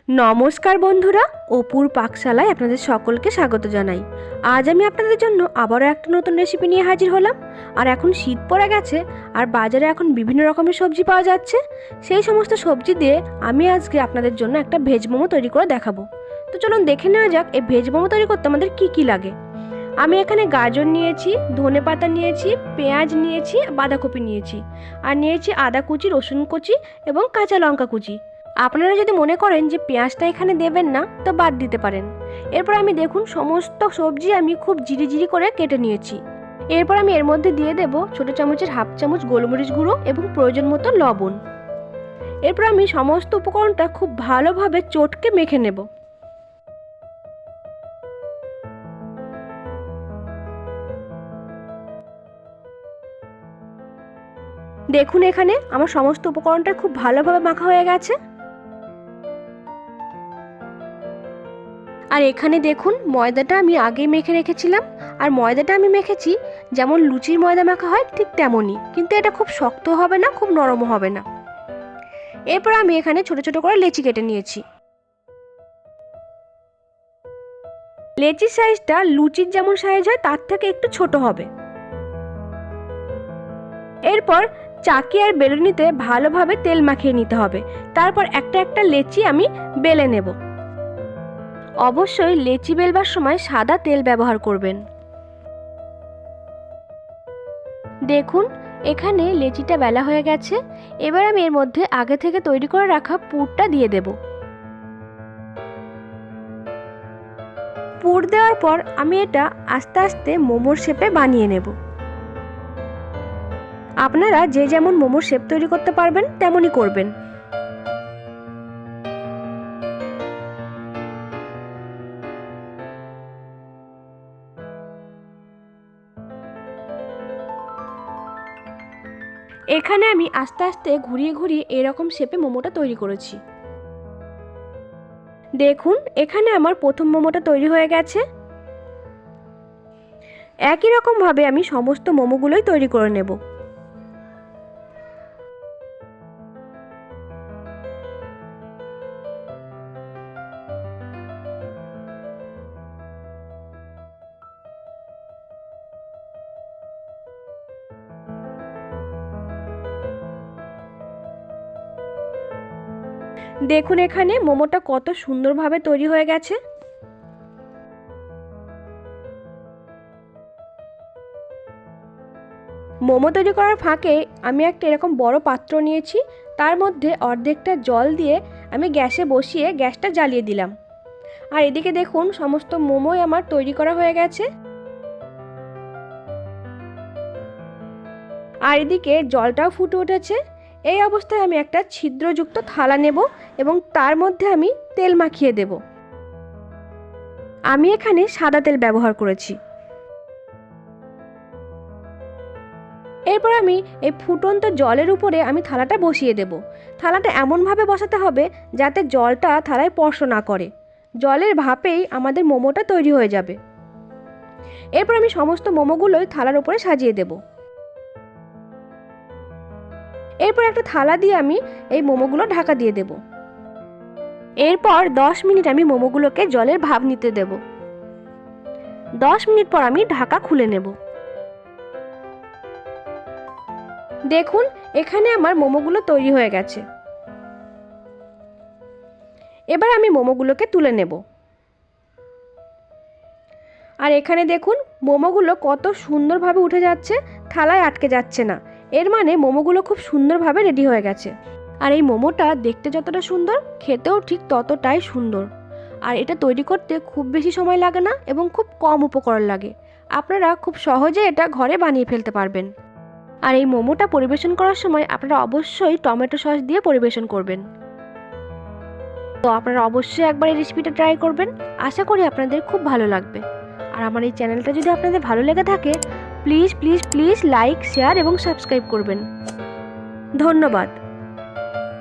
নমস্কার বন্ধুরা, অপুর পাকশালায় আপনাদের সকলকে স্বাগত জানাই। আজ আমি আপনাদের জন্য আবারও একটা নতুন রেসিপি নিয়ে হাজির হলাম। আর এখন শীত পড়ে গেছে আর বাজারে এখন বিভিন্ন রকমের সবজি পাওয়া যাচ্ছে। সেই সমস্ত সবজি দিয়ে আমি আজকে আপনাদের জন্য একটা ভেজ মোমো তৈরি করে দেখাবো। তো চলুন দেখে নেওয়া যাক এই ভেজ মোমো তৈরি করতে আমাদের কি কি লাগে। আমি এখানে গাজর নিয়েছি, ধনেপাতা নিয়েছি, পেঁয়াজ নিয়েছি, বাঁধাকপি নিয়েছি, আর নিয়েছি আদা কুচি, রসুন কুচি এবং কাঁচা লঙ্কা কুচি। আপনারা যদি মনে করেন যে পেঁয়াজটা এখানে দেবেন না তো বাদ দিতে পারেন। এরপর আমি দেখুন সমস্ত সবজি আমি খুব জিরি করে কেটে নিয়েছি। এরপর আমি এর মধ্যে দিয়ে দেব ছোটো চামচের হাফ চামচ গোলমরিচ গুঁড়ো এবং প্রয়োজন মতো লবণ। এরপর আমি সমস্ত উপকরণটা খুব ভালোভাবে চটকে মেখে নেব। দেখুন এখানে আমার সমস্ত উপকরণটা খুব ভালোভাবে মাখা হয়ে গেছে। আর এখানে দেখুন ময়দাটা আমি আগেই মেখে রেখেছিলাম। আর ময়দাটা আমি মেখেছি যেমন লুচির ময়দা মাখা হয় ঠিক তেমনই, কিন্তু এটা খুব শক্ত হবে না, খুব নরমও হবে না। এরপর আমি এখানে ছোট ছোট করে লেচি কেটে নিয়েছি। লেচির সাইজটা লুচির যেমন সাইজ হয় তার থেকে একটু ছোট হবে। এরপর চাকি আর বেলুনিতে ভালোভাবে তেল মাখিয়ে নিতে হবে। তারপর একটা একটা লেচি আমি বেলে নেব। অবশ্যই লেচি বেলবার সময় সাদা তেল ব্যবহার করবেন। দেখুন এখানে লেচিটা বেলা হয়ে গেছে। এবার আমি এর মধ্যে আগে থেকে তৈরি করে রাখা পুরটা দিয়ে দেব। পুর দেওয়ার পর আমি এটা আস্তে আস্তে মোমোর শেপে বানিয়ে নেব। আপনারা যে যেমন মোমোর শেপ তৈরি করতে পারবেন তেমনই করবেন। এখানে আমি আস্তে আস্তে ঘুরিয়ে এরকম শেপে মোমোটা তৈরি করেছি। দেখুন এখানে আমার প্রথম মোমোটা তৈরি হয়ে গেছে। একই রকম ভাবে আমি সমস্ত মোমোগুলোই তৈরি করে নেব। দেখুন এখানে মোমোটা কত সুন্দরভাবে তৈরি হয়ে গেছে। মোমো তৈরি করার ফাঁকে আমি একটা এরকম বড় পাত্র নিয়েছি। তার মধ্যে অর্ধেকটা জল দিয়ে আমি গ্যাসে বসিয়ে গ্যাসটা জ্বালিয়ে দিলাম। আর এদিকে দেখুন সমস্ত মোমোই আমার তৈরি করা হয়ে গেছে। আর এদিকে জলটাও ফুটে উঠেছে। এই অবস্থায় আমি একটা ছিদ্রযুক্ত থালা নেব এবং তার মধ্যে আমি তেল মাখিয়ে দেব। আমি এখানে সাদা তেল ব্যবহার করেছি। এরপর আমি এই ফুটন্ত জলের উপরে আমি থালাটা বসিয়ে দেব। থালাটা এমনভাবে বসাতে হবে যাতে জলটা থালায় স্পর্শ না করে। জলের ভাপেই আমাদের মোমোটা তৈরি হয়ে যাবে। এরপর আমি সমস্ত মোমোগুলোই থালার উপরে সাজিয়ে দেব। এরপর একটা থালা দিয়ে আমি এই মোমোগুলো ঢাকা দিয়ে দেব। এরপর 10 মিনিট আমি মোমোগুলোকে জলের ভাপ নিতে দেব। 10 মিনিট পর আমি ঢাকা খুলে নেব। দেখুন এখানে আমার মোমোগুলো তৈরি হয়ে গেছে। এবার আমি মোমোগুলোকে তুলে নেব। আর এখানে দেখুন মোমোগুলো কত সুন্দরভাবে উঠে যাচ্ছে, থালায় আটকে যাচ্ছে না। এর মানে মোমোগুলো খুব সুন্দরভাবে রেডি হয়ে গেছে। আর এই মোমোটা দেখতে যতটা সুন্দর খেতেও ঠিক ততটাই সুন্দর। আর এটা তৈরি করতে খুব বেশি সময় লাগে না এবং খুব কম উপকরণ লাগে। আপনারা খুব সহজে এটা ঘরে বানিয়ে ফেলতে পারবেন। আর এই মোমোটা পরিবেশন করার সময় আপনারা অবশ্যই টমেটো সস দিয়ে পরিবেশন করবেন। তো আপনারা অবশ্যই একবার এই রেসিপিটা ট্রাই করবেন। আশা করি আপনাদের খুব ভালো লাগবে। আর আমার এই চ্যানেলটা যদি আপনাদের ভালো লেগে থাকে please please please like, share এবং সাবস্ক্রাইব করবেন। ধন্যবাদ।